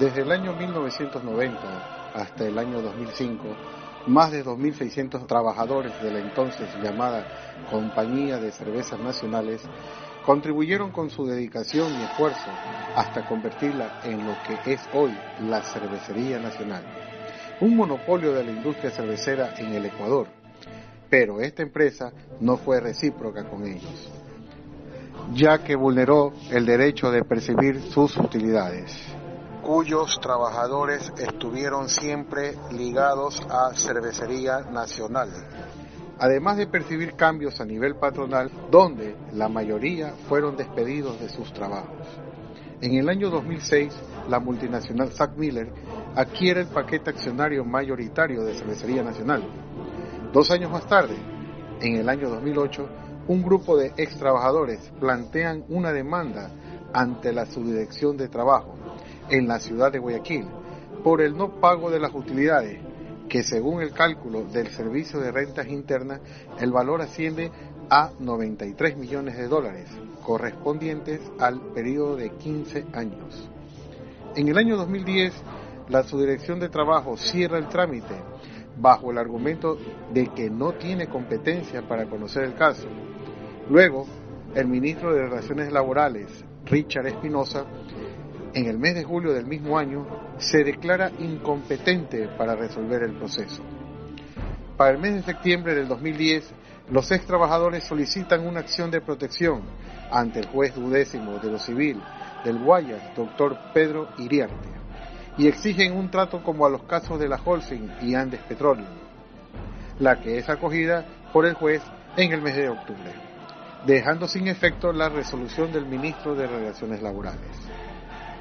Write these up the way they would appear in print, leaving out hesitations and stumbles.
Desde el año 1990 hasta el año 2005, más de 2.600 trabajadores de la entonces llamada Compañía de Cervezas Nacionales contribuyeron con su dedicación y esfuerzo hasta convertirla en lo que es hoy la Cervecería Nacional, un monopolio de la industria cervecera en el Ecuador. Pero esta empresa no fue recíproca con ellos, ya que vulneró el derecho de percibir sus utilidades, cuyos trabajadores estuvieron siempre ligados a Cervecería Nacional, además de percibir cambios a nivel patronal, donde la mayoría fueron despedidos de sus trabajos. En el año 2006, la multinacional SABMiller adquiere el paquete accionario mayoritario de Cervecería Nacional. 2 años más tarde, en el año 2008, un grupo de ex trabajadores plantean una demanda ante la Subdirección de Trabajo en la ciudad de Guayaquil por el no pago de las utilidades, que según el cálculo del Servicio de Rentas Internas, el valor asciende a $93 millones, correspondientes al periodo de 15 años. En el año 2010, la Subdirección de Trabajo cierra el trámite bajo el argumento de que no tiene competencia para conocer el caso. Luego, el ministro de Relaciones Laborales, Richard Espinosa, en el mes de julio del mismo año, se declara incompetente para resolver el proceso. Para el mes de septiembre del 2010, los ex trabajadores solicitan una acción de protección ante el juez 12º de lo civil del Guayas, doctor Pedro Iriarte, y exigen un trato como a los casos de la Holcim y Andes Petroleum, la que es acogida por el juez en el mes de octubre, dejando sin efecto la resolución del ministro de Relaciones Laborales.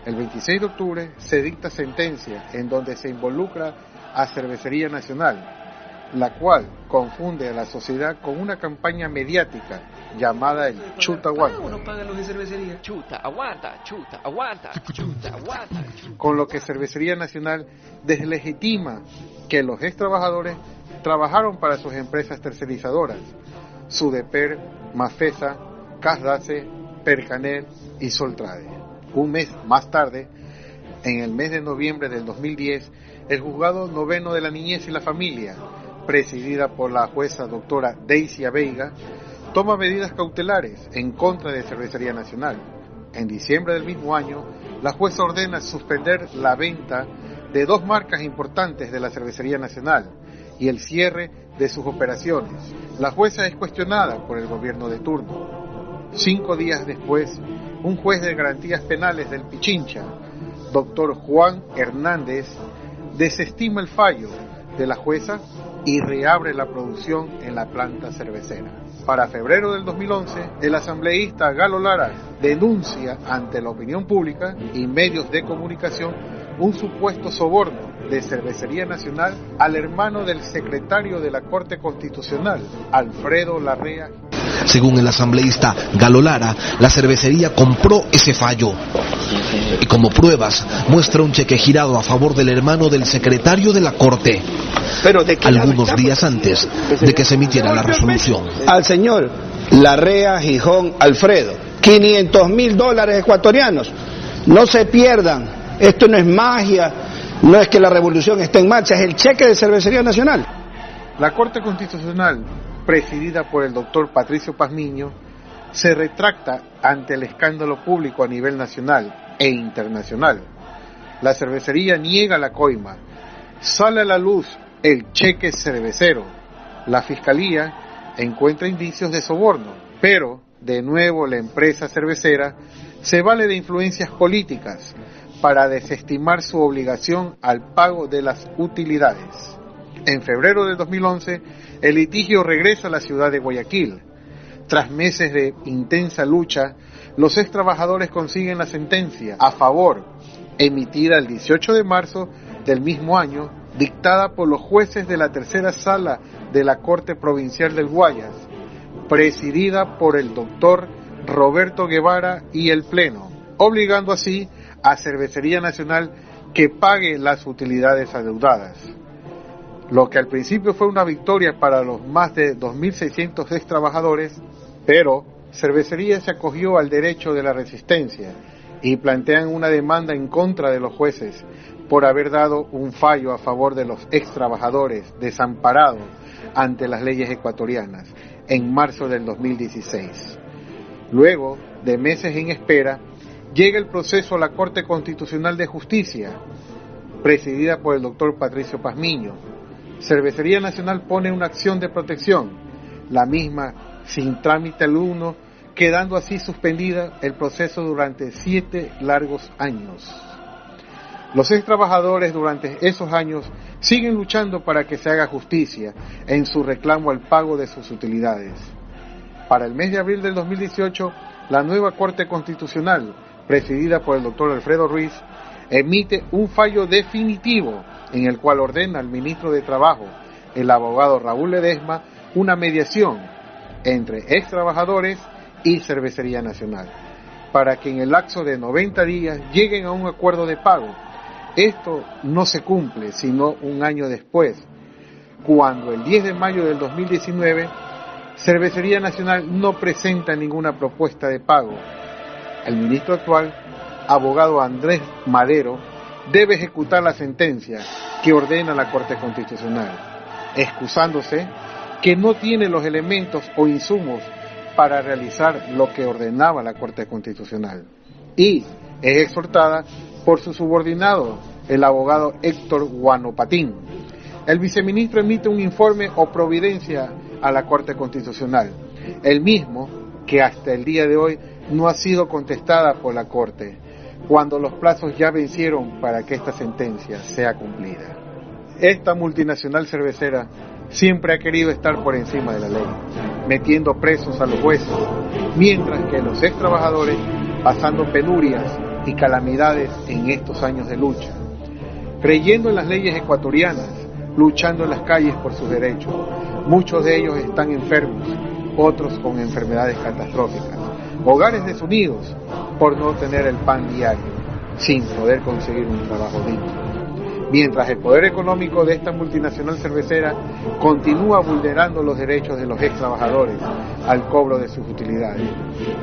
El 26 de octubre se dicta sentencia en donde se involucra a Cervecería Nacional, la cual confunde a la sociedad con una campaña mediática llamada el Chuta Aguanta. ¿Paga o no pagan los de cervecería? Chuta, aguanta, aguanta, aguanta. Con lo que Cervecería Nacional deslegitima que los ex trabajadores trabajaron para sus empresas tercerizadoras, Sudeper, Mafesa, Casdace, Percanel y Soltrade. Un mes más tarde, en el mes de noviembre del 2010, el Juzgado Noveno de la Niñez y la Familia, presidida por la jueza doctora Daisy Veiga, toma medidas cautelares en contra de Cervecería Nacional. En diciembre del mismo año, la jueza ordena suspender la venta de 2 marcas importantes de la Cervecería Nacional y el cierre de sus operaciones. La jueza es cuestionada por el gobierno de turno. 5 días después, un juez de garantías penales del Pichincha, doctor Juan Hernández, desestima el fallo de la jueza y reabre la producción en la planta cervecera. Para febrero del 2011, el asambleísta Galo Lara denuncia ante la opinión pública y medios de comunicación un supuesto soborno de Cervecería Nacional al hermano del secretario de la Corte Constitucional, Alfredo Larrea. Según el asambleísta Galo Lara, la cervecería compró ese fallo y como pruebas muestra un cheque girado a favor del hermano del secretario de la Corte, algunos días antes de que se emitiera la resolución. Al señor Larrea Gijón Alfredo, $500,000 ecuatorianos. No se pierdan, esto no es magia, no es que la revolución esté en marcha, es el cheque de Cervecería Nacional. La Corte Constitucional, presidida por el doctor Patricio Pazmiño, se retracta ante el escándalo público a nivel nacional e internacional. La cervecería niega la coima. Sale a la luz el cheque cervecero. La Fiscalía encuentra indicios de soborno, pero de nuevo la empresa cervecera se vale de influencias políticas para desestimar su obligación al pago de las utilidades. En febrero de 2011, el litigio regresa a la ciudad de Guayaquil. Tras meses de intensa lucha, los ex trabajadores consiguen la sentencia a favor, emitida el 18 de marzo del mismo año, dictada por los jueces de la tercera sala de la Corte Provincial del Guayas, presidida por el doctor Roberto Guevara y el Pleno, obligando así a Cervecería Nacional que pague las utilidades adeudadas. Lo que al principio fue una victoria para los más de 2.600 ex trabajadores, pero Cervecería se acogió al derecho de la resistencia y plantean una demanda en contra de los jueces por haber dado un fallo a favor de los ex trabajadores desamparados ante las leyes ecuatorianas en marzo del 2016. Luego de meses en espera, llega el proceso a la Corte Constitucional de Justicia, presidida por el doctor Patricio Pazmiño. Cervecería Nacional pone una acción de protección, la misma sin trámite alguno, quedando así suspendida el proceso durante 7 largos años. Los ex trabajadores durante esos años siguen luchando para que se haga justicia en su reclamo al pago de sus utilidades. Para el mes de abril del 2018, la nueva Corte Constitucional, presidida por el doctor Alfredo Ruiz, emite un fallo definitivo en el cual ordena al ministro de Trabajo, el abogado Raúl Ledesma, una mediación entre ex trabajadores y Cervecería Nacional, para que en el lapso de 90 días lleguen a un acuerdo de pago. Esto no se cumple sino un año después, cuando el 10 de mayo del 2019, Cervecería Nacional no presenta ninguna propuesta de pago. El ministro actual, abogado Andrés Madero, debe ejecutar la sentencia que ordena la Corte Constitucional, excusándose que no tiene los elementos o insumos para realizar lo que ordenaba la Corte Constitucional, y es exhortada por su subordinado, el abogado Héctor Guanopatín. El viceministro emite un informe o providencia a la Corte Constitucional, el mismo que hasta el día de hoy no ha sido contestada por la Corte, cuando los plazos ya vencieron para que esta sentencia sea cumplida. Esta multinacional cervecera siempre ha querido estar por encima de la ley, metiendo presos a los jueces, mientras que los ex trabajadores pasando penurias y calamidades en estos años de lucha, creyendo en las leyes ecuatorianas, luchando en las calles por sus derechos. Muchos de ellos están enfermos, otros con enfermedades catastróficas, hogares desunidos por no tener el pan diario, sin poder conseguir un trabajo digno. Mientras el poder económico de esta multinacional cervecera continúa vulnerando los derechos de los ex trabajadores al cobro de sus utilidades,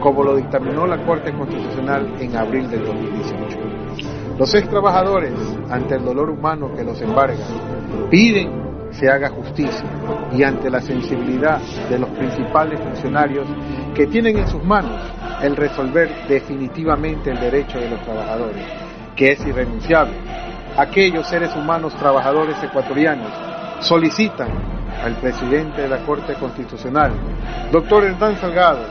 como lo dictaminó la Corte Constitucional en abril del 2018. Los ex trabajadores, ante el dolor humano que los embarga, piden se haga justicia, y ante la sensibilidad de los principales funcionarios que tienen en sus manos el resolver definitivamente el derecho de los trabajadores, que es irrenunciable, aquellos seres humanos trabajadores ecuatorianos solicitan al presidente de la Corte Constitucional, doctor Hernán Salgado,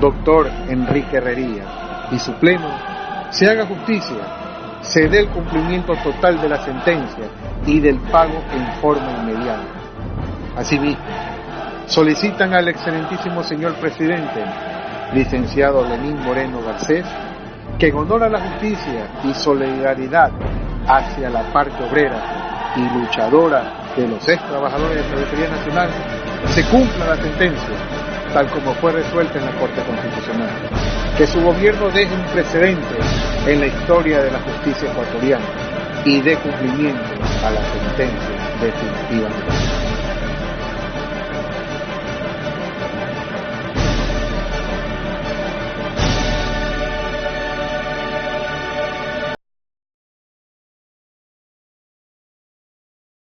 doctor Enrique Herrería, y su pleno, se haga justicia, se dé el cumplimiento total de la sentencia y del pago en forma inmediata. Asimismo, solicitan al excelentísimo señor presidente, licenciado Lenín Moreno Garcés, que en honor a la justicia y solidaridad hacia la parte obrera y luchadora de los ex trabajadores de la Cervecería Nacional, se cumpla la sentencia, tal como fue resuelta en la Corte Constitucional, que su gobierno deje un precedente en la historia de la justicia ecuatoriana y dé cumplimiento a la sentencia definitivamente.